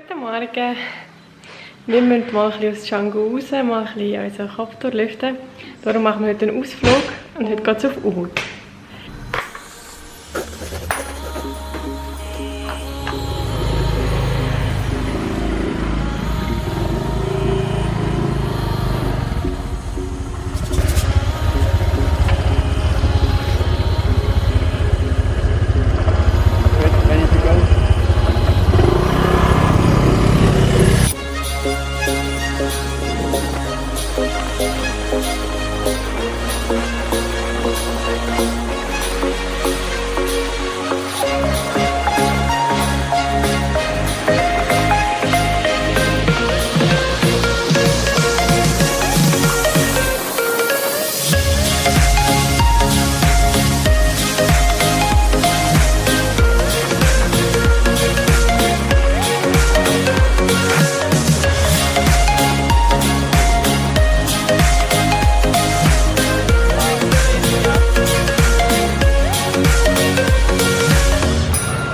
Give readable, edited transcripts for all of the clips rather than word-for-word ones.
Guten Morgen. Wir müssen mal ein bisschen aus Canggu raus, mal ein bisschen unseren Kopf durchlüften. Darum machen wir heute einen Ausflug und heute geht es auf Ubud.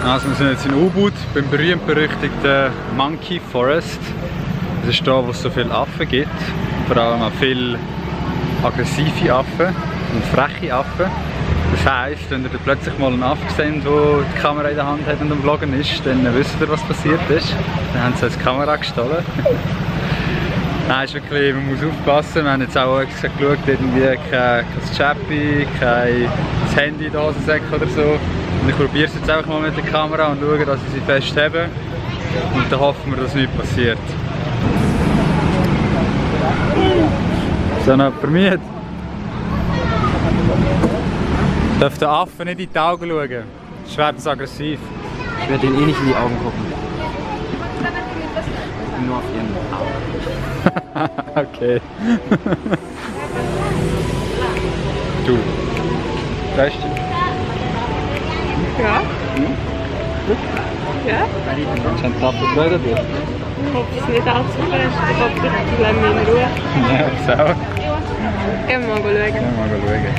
Also wir sind jetzt in Ubud, beim berühmt-berüchtigten Monkey Forest. Das ist da, wo es so viele Affen gibt. Vor allem auch viele aggressive Affen und freche Affen. Das heisst, wenn ihr da plötzlich mal einen Affen seht, der die Kamera in der Hand hat und am Vloggen ist, dann wisst ihr, was passiert ist. Dann haben sie uns die Kamera gestohlen. Nein, ist wirklich, man muss aufpassen. Wir haben jetzt auch geschaut, irgendwie kein Chappi, kein Handy in der Hosensäcke oder so. Und ich probiere es jetzt einfach mal mit der Kamera und schaue, dass ich sie fest habe. Und dann hoffen wir, dass nichts passiert. So, noch jemand? Darf der Affe nicht in die Augen schauen? Sonst wird es aggressiv. Ich werde ihn eh nicht in die Augen gucken. Nur auf ihren Augen. Okay. Du. Reicht? Ja. Ja? Hast du einen Tafel Freude dir? Ich hoffe, es ist nicht allzu fest. Ich hoffe, ich lasse mich in Ruhe. Ja, ich auch. Gehen wir mal schauen. Gehen wir mal schauen.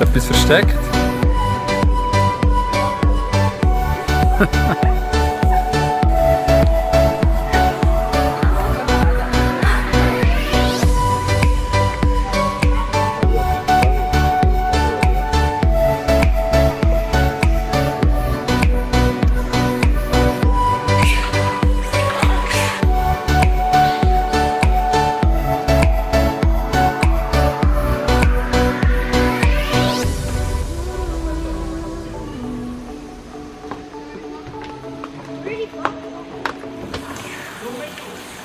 Etwas versteckt.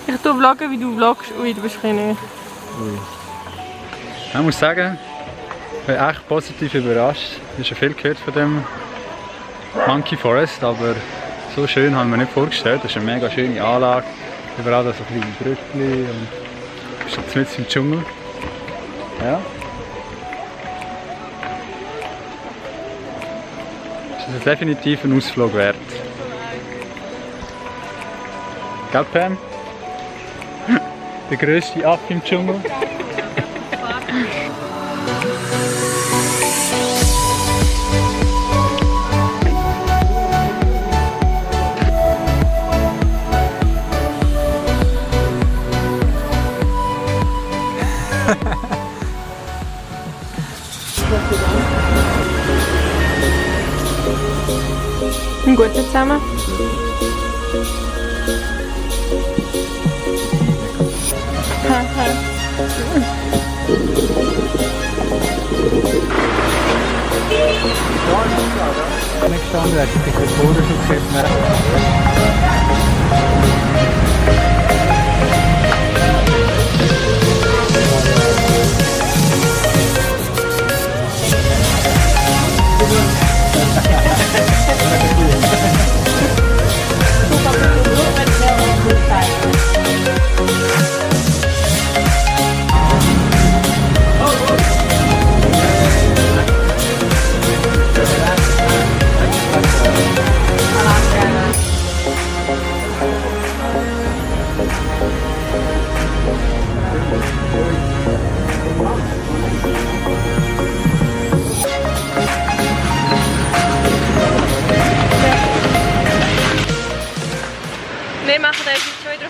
Ich tue vloggen, wie du vloggst. Ui, du bist ein bisschen... Ich muss sagen, ich bin echt positiv überrascht. Ich habe schon viel gehört von dem Monkey Forest, aber so schön haben wir nicht vorgestellt. Das ist eine mega schöne Anlage. Überall so kleine Brückchen und du bist jetzt mitten im Dschungel. Ja. Das ist definitiv ein Ausflug wert. Gell, Pam? Der grösste Affe im Dschungel. Einen guten zusammen. Nicht gestanden, hat sich die Tore schon gehört.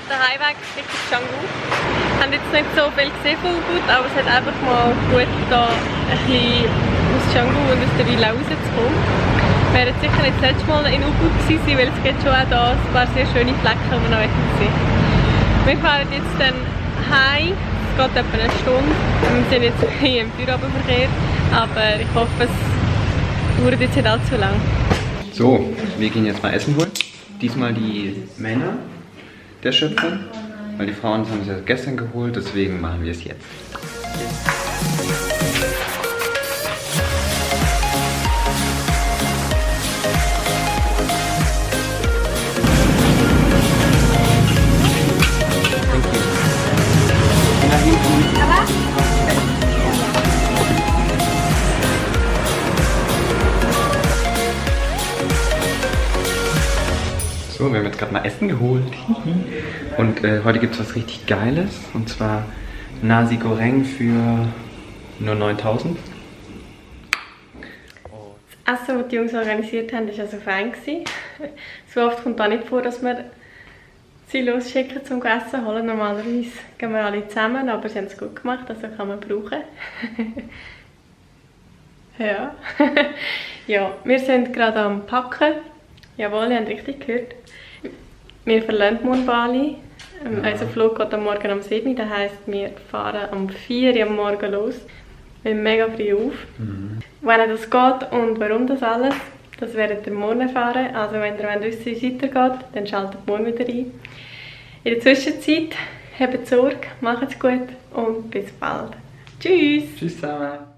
auf den Heimweg Richtung Canggu. Wir haben jetzt nicht so viel gesehen von Ubud, aber es hat einfach mal gut da ein bisschen aus Canggu und aus der Villa rauszukommen. Wir werden sicher nicht das letzte Mal in Ubud gewesen, weil es gibt schon auch da ein paar sehr schöne Flecken, die wir noch sehen. Wir fahren jetzt dann heim. Es geht etwa eine Stunde. Wir sind jetzt hier im Feierabendverkehr, aber ich hoffe, es dauert jetzt nicht allzu lang. So, wir gehen jetzt mal Essen holen. Diesmal die Männer der Schöpfung, weil die Frauen haben es ja gestern geholt, deswegen machen wir es jetzt. So, wir haben jetzt gerade mal Essen geholt. Und heute gibt es was richtig Geiles. Und zwar Nasi Goreng für nur 9.000. Das Essen, das die Jungs organisiert haben, war also fein. So oft kommt es nicht vor, dass wir sie losschicken zum Essen holen. Normalerweise gehen wir alle zusammen, aber sie haben es gut gemacht, also kann man brauchen. Ja. Ja, wir sind gerade am Packen. Jawohl, ihr habt richtig gehört. Wir verlassen morgen Bali. Unser Flug geht am Morgen um 7 Uhr, das heisst, wir fahren um 4 Uhr am Morgen los. Wir sind mega früh auf. Wann das geht und warum das alles, das werdet ihr morgen erfahren. Also wenn ihr wissen, wie es weitergeht, dann schaltet morgen wieder ein. In der Zwischenzeit, habt Sorge, macht's gut und bis bald. Tschüss! Tschüss zusammen!